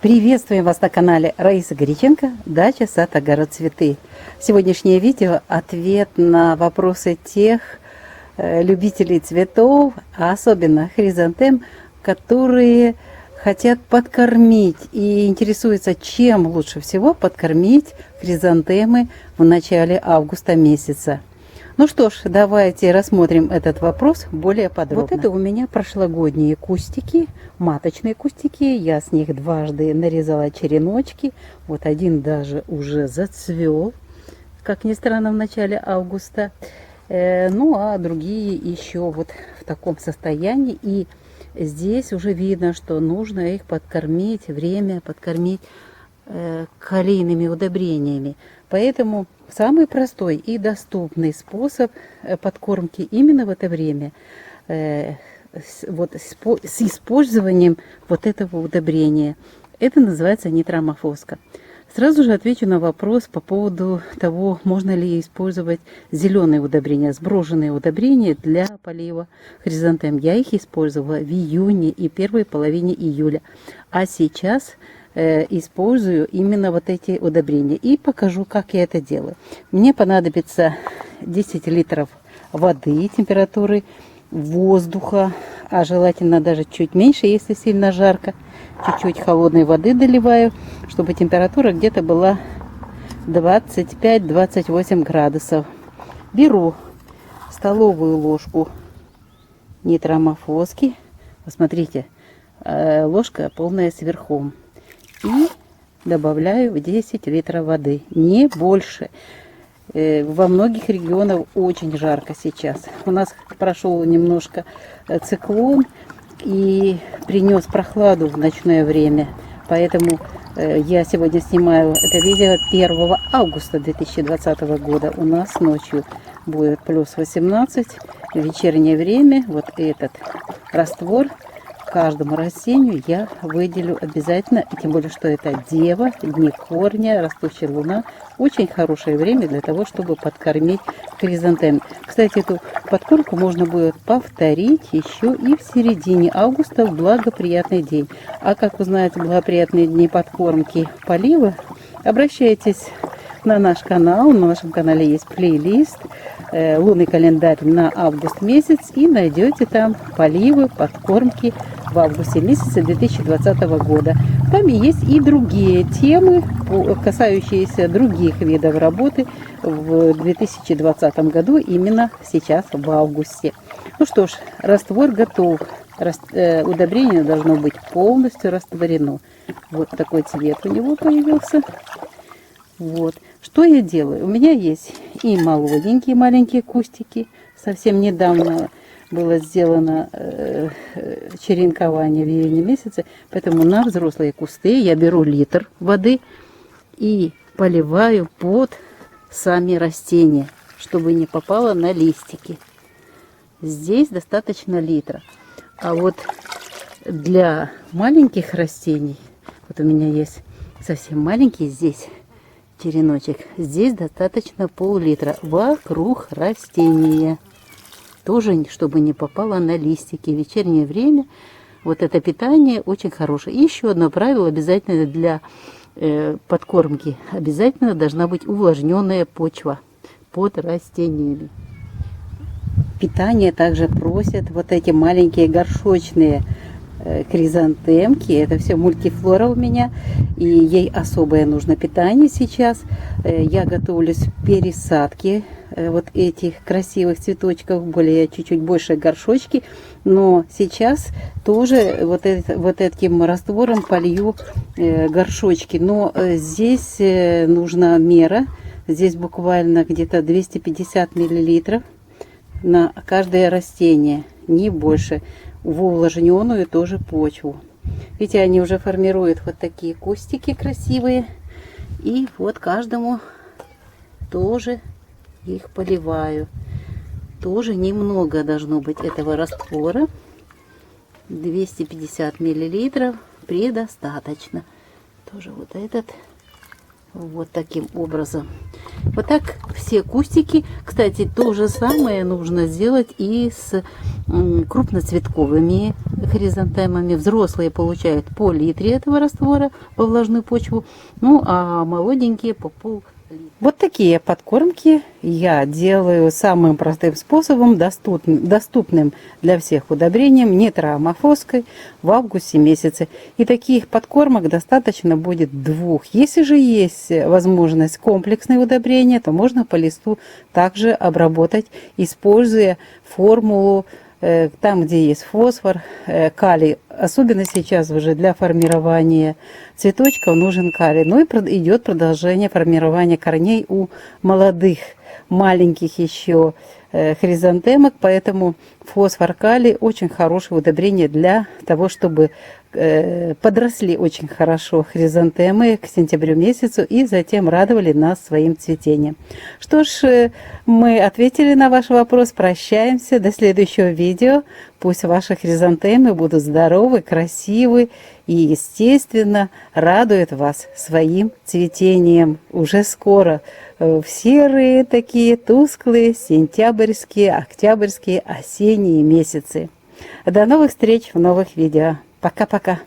Приветствуем вас на канале Раиса Горяченко, дача, сад, огород, цветы. Сегодняшнее видео – ответ на вопросы тех любителей цветов, а особенно хризантем, которые хотят подкормить и интересуются, чем лучше всего подкормить хризантемы в начале августа месяца. Ну что ж, давайте рассмотрим этот вопрос более подробно. Вот это у меня прошлогодние кустики, маточные кустики. Я с них дважды нарезала череночки. Вот один даже уже зацвел, как ни странно, в начале августа. Ну а другие еще вот в таком состоянии. И здесь уже видно, что нужно их подкормить, время подкормить калийными удобрениями. Поэтому самый простой и доступный способ подкормки именно в это время вот с использованием вот этого удобрения. Это называется нитромофоска. Сразу же отвечу на вопрос по поводу того, можно ли использовать зеленые удобрения, сброшенные удобрения для полива хризантем. Я их использовала в июне и первой половине июля. А сейчас использую именно вот эти удобрения. И покажу, как я это делаю. Мне понадобится 10 литров воды, температуры воздуха, а желательно даже чуть меньше, если сильно жарко. Чуть-чуть холодной воды доливаю, чтобы температура где-то была 25-28 градусов. Беру столовую ложку нитромофоски. Посмотрите, ложка полная сверху. И добавляю в 10 литров воды, не больше. Во многих регионах очень жарко сейчас. У нас прошел немножко циклон и принес прохладу в ночное время. Поэтому я сегодня снимаю это видео 1 августа 2020 года. У нас ночью будет плюс 18. В вечернее время вот этот раствор каждому растению я выделю обязательно, и тем более, что это дева, дни корня, растущая луна. Очень хорошее время для того, чтобы подкормить хризантем. Кстати, эту подкормку можно будет повторить еще и в середине августа в благоприятный день. А как узнать благоприятные дни подкормки полива, обращайтесь на наш канал. На нашем канале есть плейлист «Лунный календарь на август месяц», и найдете там поливы, подкормки в августе месяце 2020 года. Там есть и другие темы, касающиеся других видов работы в 2020 году, именно сейчас в августе. Ну что ж, раствор готов. Удобрение должно быть полностью растворено. Вот такой цвет у него появился. Вот. Что я делаю? У меня есть и молоденькие маленькие кустики. Совсем недавно было сделано черенкование в июне месяце. Поэтому на взрослые кусты я беру литр воды и поливаю под сами растения, чтобы не попало на листики. Здесь достаточно литра. А вот для маленьких растений, вот у меня есть совсем маленькие здесь череночек, здесь достаточно пол-литра вокруг растения. Тоже, чтобы не попало на листики. В вечернее время вот это питание очень хорошее. И еще одно правило обязательно для подкормки. Обязательно должна быть увлажненная почва под растениями. Питание также просят вот эти маленькие горшочные хризантемки. Это все мультифлора у меня, и ей особое нужно питание сейчас. Я готовлюсь к пересадке вот этих красивых цветочков, более чуть-чуть больше горшочки, но сейчас тоже вот этим раствором полью горшочки. Но здесь нужна мера, здесь буквально где-то 250 миллилитров на каждое растение, не больше, в увлажненную тоже почву. Видите, они уже формируют вот такие кустики красивые, и вот каждому тоже их поливаю. Тоже немного должно быть этого раствора, 250 миллилитров предостаточно. Тоже вот этот Вот таким образом. Вот так все кустики. Кстати, то же самое нужно сделать и с крупноцветковыми хризантемами. Взрослые получают по литре этого раствора во влажную почву, ну а молоденькие по пол-литра. Вот такие подкормки я делаю самым простым способом, доступным для всех удобрением, нитроамофоской в августе месяце. И таких подкормок достаточно будет 2. Если же есть возможность комплексные удобрения, то можно по листу также обработать, используя формулу там, где есть фосфор, калий. Особенно сейчас уже для формирования цветочков нужен калий. Ну и идет продолжение формирования корней у молодых, маленьких еще хризантемок. Поэтому фосфор, калий очень хорошее удобрение для того, чтобы подросли очень хорошо хризантемы к сентябрю месяцу и затем радовали нас своим цветением. Что ж, мы ответили на ваш вопрос. Прощаемся. До следующего видео. Пусть ваши хризантемы будут здоровы, красивы и, естественно, радуют вас своим цветением. Уже скоро в серые такие тусклые сентябрьские, октябрьские, осенние месяцы. До новых встреч в новых видео. Пока-пока.